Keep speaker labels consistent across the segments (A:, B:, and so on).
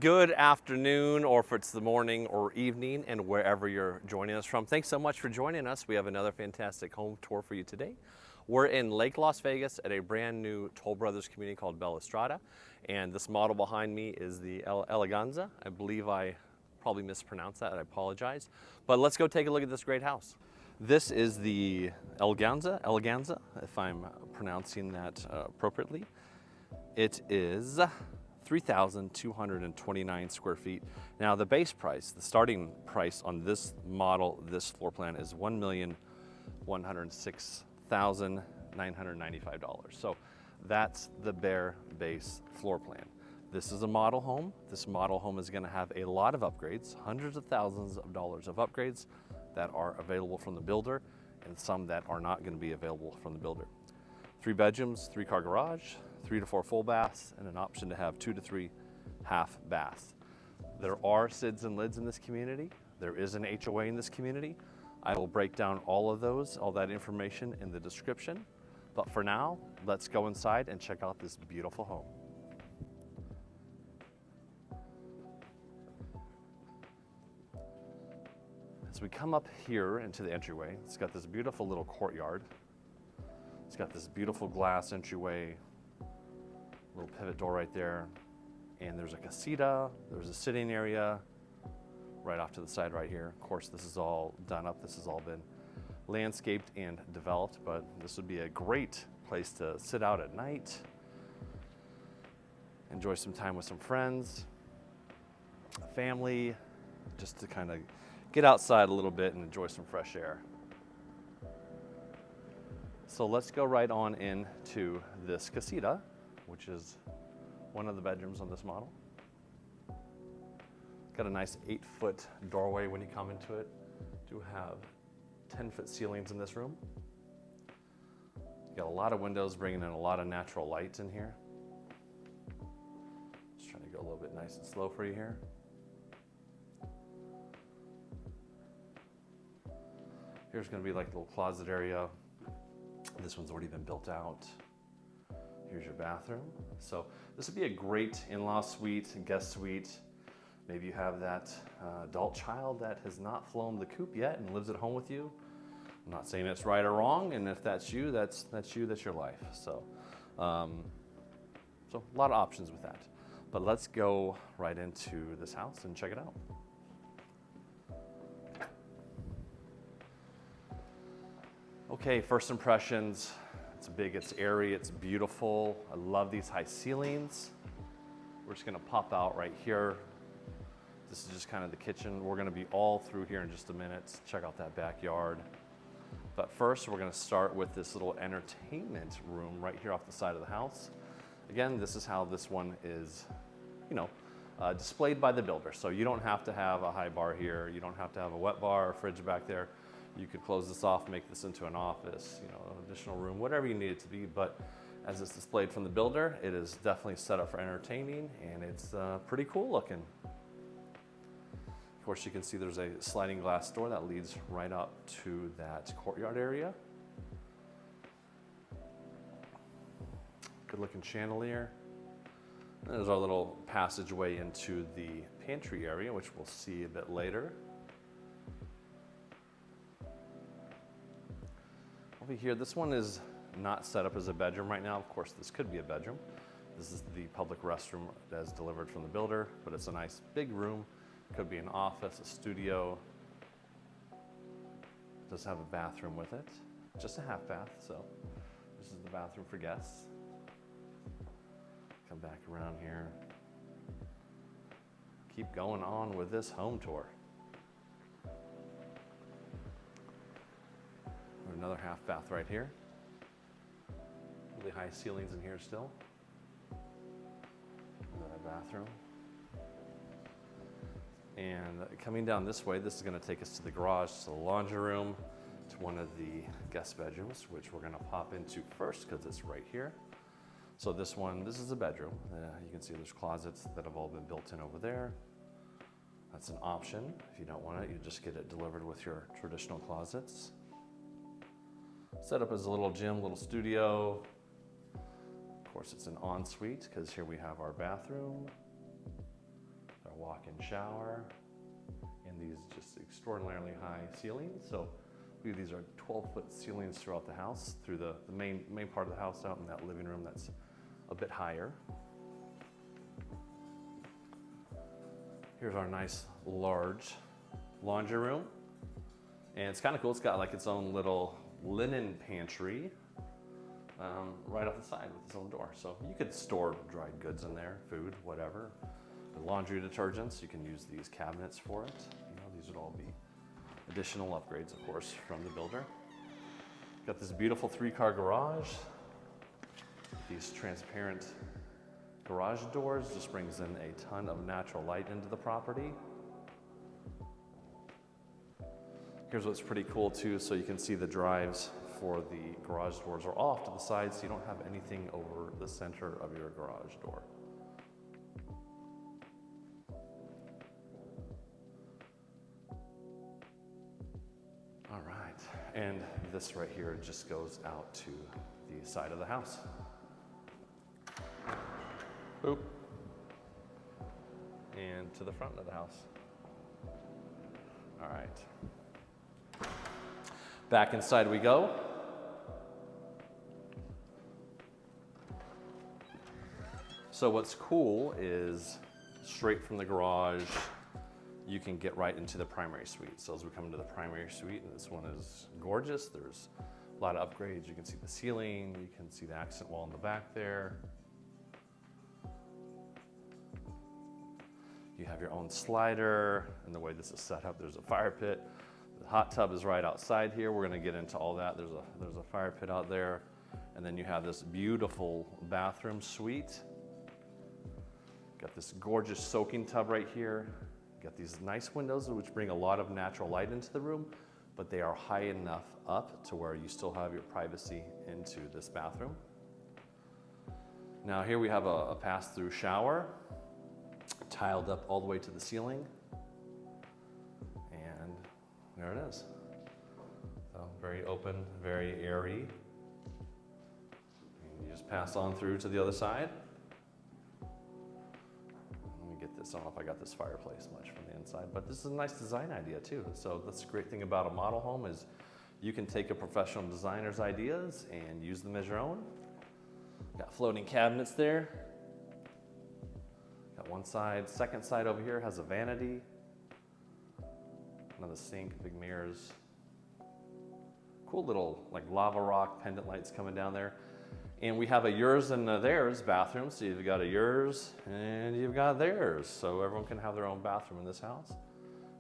A: Good afternoon, or if it's the morning or evening, and wherever you're joining us from. Thanks so much for joining us. We have another fantastic home tour for you today. We're in Lake Las Vegas at a brand new Toll Brothers community called Bella Strada, and this model behind me is the Eleganza. I believe I probably mispronounced that, I apologize. But let's go take a look at this great house. This is the Eleganza, if I'm pronouncing that appropriately. It is 3,229 square feet. Now the base price, the starting price on this model, this floor plan is $1,106,995. So that's the bare base floor plan. This is a model home. This model home is gonna have a lot of upgrades, hundreds of thousands of dollars of upgrades that are available from the builder and some that are not gonna be available from the builder. 3 bedrooms, 3-car garage, 3 to 4 full baths, and an option to have 2 to 3 half baths. There are SIDs and LIDs in this community. There is an HOA in this community. I will break down all of those, all that information in the description. But for now, let's go inside and check out this beautiful home. As we come up here into the entryway, it's got this beautiful little courtyard. It's got this beautiful glass entryway, little pivot door right there, and there's a casita, there's a sitting area right off to the side right here. Of course, this is all done up, this has all been landscaped and developed, but this would be a great place to sit out at night, enjoy some time with some friends, family, just to kind of get outside a little bit and enjoy some fresh air. So let's go right on into this casita, which is one of the bedrooms on this model. Got a nice 8-foot doorway when you come into it. Do have 10-foot ceilings in this room. Got a lot of windows bringing in a lot of natural light in here. Just trying to go a little bit nice and slow for you here. Here's gonna be like a little closet area. This one's already been built out. Here's your bathroom. So this would be a great in-law suite and guest suite. Maybe you have that adult child that has not flown the coop yet and lives at home with you. I'm not saying it's right or wrong, and if that's you, that's you, that's your life. So a lot of options with that. But let's go right into this house and check it out. Okay, first impressions. It's big, it's airy, it's beautiful. I love these high ceilings. We're just gonna pop out right here. This is just kind of the kitchen. We're gonna be all through here in just a minute. Check out that backyard. But first, we're gonna start with this little entertainment room right here off the side of the house. Again, this is how this one is, displayed by the builder. So you don't have to have a high bar here. You don't have to have a wet bar or fridge back there. You could close this off, make this into an office, an additional room, whatever you need it to be. But as it's displayed from the builder, it is definitely set up for entertaining, and it's pretty cool looking. Of course, you can see there's a sliding glass door that leads right up to that courtyard area. Good looking chandelier. There's our little passageway into the pantry area, which we'll see a bit later. Over here, this one is not set up as a bedroom right now. Of course, this could be a bedroom. This is the public restroom as delivered from the builder, but it's a nice big room. Could be an office, a studio. It does have a bathroom with it. Just a half bath, so this is the bathroom for guests. Come back around here. Keep going on with this home tour. Another half bath right here. Really high ceilings in here still. Another bathroom. And coming down this way, this is going to take us to the garage, to the laundry room, to one of the guest bedrooms, which we're going to pop into first because it's right here. So this is a bedroom. You can see there's closets that have all been built in over there. That's an option. If you don't want it, you just get it delivered with your traditional closets. Set up as a little gym, little studio. Of course, it's an ensuite because here we have our bathroom. walk-in shower, and these just extraordinarily high ceilings. So these are 12-foot ceilings throughout the house, through the main part of the house, out in that living room that's a bit higher. Here's our nice large laundry room. And it's kind of cool, it's got like its own little linen pantry right off the side with its own door. So you could store dried goods in there, food, whatever. The laundry detergents, you can use these cabinets for it. You know, these would all be additional upgrades, of course, from the builder. Got this beautiful 3-car garage. These transparent garage doors just brings in a ton of natural light into the property. Here's what's pretty cool too, so you can see the drives for the garage doors are off to the side, so you don't have anything over the center of your garage door. All right, and this right here just goes out to the side of the house. Boop. And to the front of the house. All right. Back inside we go. So what's cool is straight from the garage, you can get right into the primary suite. So as we come into the primary suite, and this one is gorgeous. There's a lot of upgrades. You can see the ceiling, you can see the accent wall in the back there. You have your own slider, and the way this is set up, there's a fire pit. The hot tub is right outside here. We're gonna get into all that. There's a fire pit out there. And then you have this beautiful bathroom suite. Got this gorgeous soaking tub right here. Got these nice windows which bring a lot of natural light into the room, but they are high enough up to where you still have your privacy into this bathroom. Now here we have a pass-through shower, tiled up all the way to the ceiling. And there it is. So very open, very airy. And you just pass on through to the other side. Let me get this, I don't know if I got this fireplace much from the inside, but this is a nice design idea too. So that's the great thing about a model home is you can take a professional designer's ideas and use them as your own. Got floating cabinets there. Got one side, second side over here has a vanity. Another sink, big mirrors. Cool little like lava rock pendant lights coming down there. And we have a yours and a theirs bathroom. So you've got a yours and you've got theirs. So everyone can have their own bathroom in this house.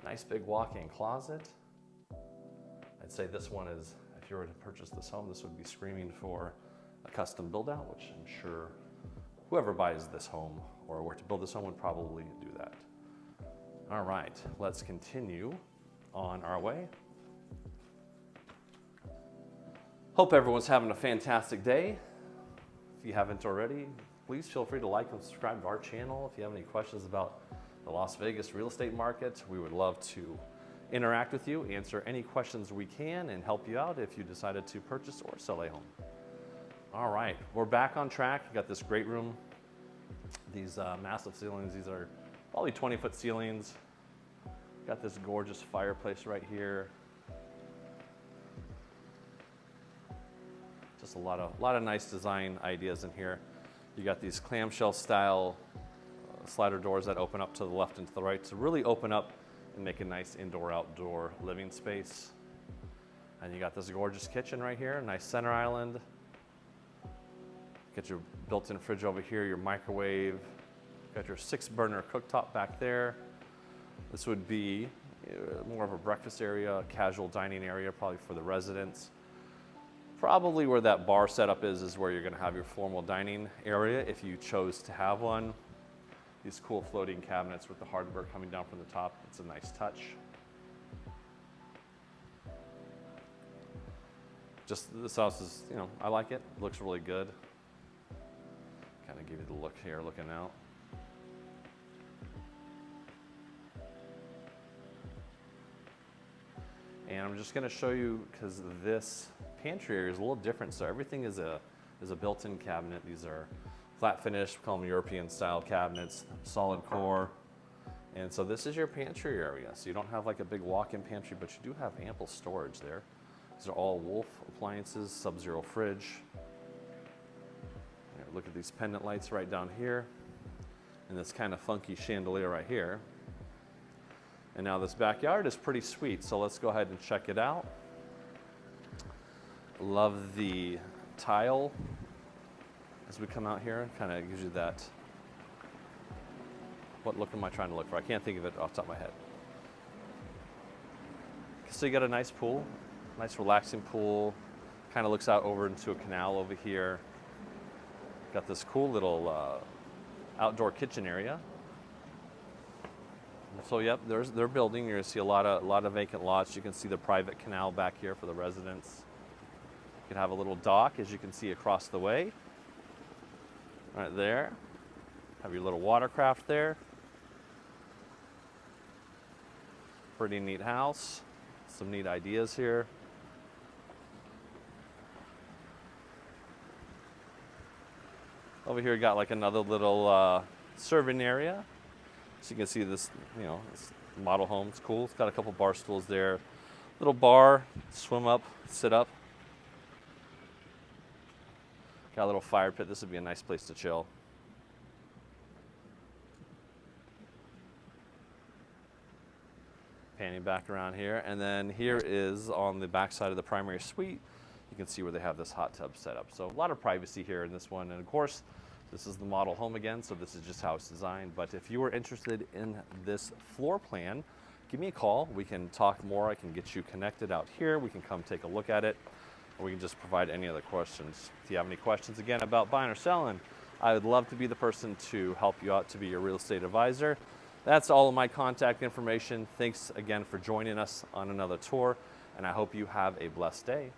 A: Nice big walk-in closet. I'd say this one is, if you were to purchase this home, this would be screaming for a custom build out, which I'm sure whoever buys this home or were to build this home would probably do that. All right, let's continue on our way. Hope everyone's having a fantastic day. If you haven't already, please feel free to like and subscribe to our channel. If you have any questions about the Las Vegas real estate market, we would love to interact with you, answer any questions we can, and help you out if you decided to purchase or sell a home. All right, we're back on track. You got this great room. These massive ceilings, these are probably 20-foot ceilings. Got this gorgeous fireplace right here. Just a lot of nice design ideas in here. You got these clamshell style slider doors that open up to the left and to the right to really open up and make a nice indoor-outdoor living space. And you got this gorgeous kitchen right here, nice center island. Got your built-in fridge over here, your microwave. Got your 6-burner cooktop back there. This would be more of a breakfast area, a casual dining area, probably for the residents. Probably where that bar setup is where you're gonna have your formal dining area if you chose to have one. These cool floating cabinets with the hardware coming down from the top. It's a nice touch. Just this house is, you know, I like it. It looks really good. Kind of give you the look here, looking out. And I'm just gonna show you, because this pantry area is a little different. So everything is a built-in cabinet. These are flat finish, we call them European style cabinets, solid core. And so this is your pantry area. So you don't have like a big walk-in pantry, but you do have ample storage there. These are all Wolf appliances, Sub-Zero fridge. Here, look at these pendant lights right down here. And this kind of funky chandelier right here. And now this backyard is pretty sweet, so let's go ahead and check it out. Love the tile as we come out here. Kind of gives you that. What look am I trying to look for? I can't think of it off the top of my head. So you got a nice pool, nice relaxing pool. Kind of looks out over into a canal over here. Got this cool little outdoor kitchen area. So yep, they're building. You're gonna see a lot of vacant lots. You can see the private canal back here for the residents. You can have a little dock, as you can see across the way. Right there. Have your little watercraft there. Pretty neat house. Some neat ideas here. Over here, got like another little serving area. So you can see this, you know, this model home. It's cool. It's got a couple bar stools there. Little bar, swim up, sit up. Got a little fire pit. This would be a nice place to chill. Panning back around here. And then here is on the back side of the primary suite. You can see where they have this hot tub set up. So a lot of privacy here in this one. And of course, this is the model home again, so this is just how it's designed. But if you are interested in this floor plan, give me a call. We can talk more. I can get you connected out here. We can come take a look at it, or we can just provide any other questions. If you have any questions, again, about buying or selling, I would love to be the person to help you out, to be your real estate advisor. That's all of my contact information. Thanks again for joining us on another tour, and I hope you have a blessed day.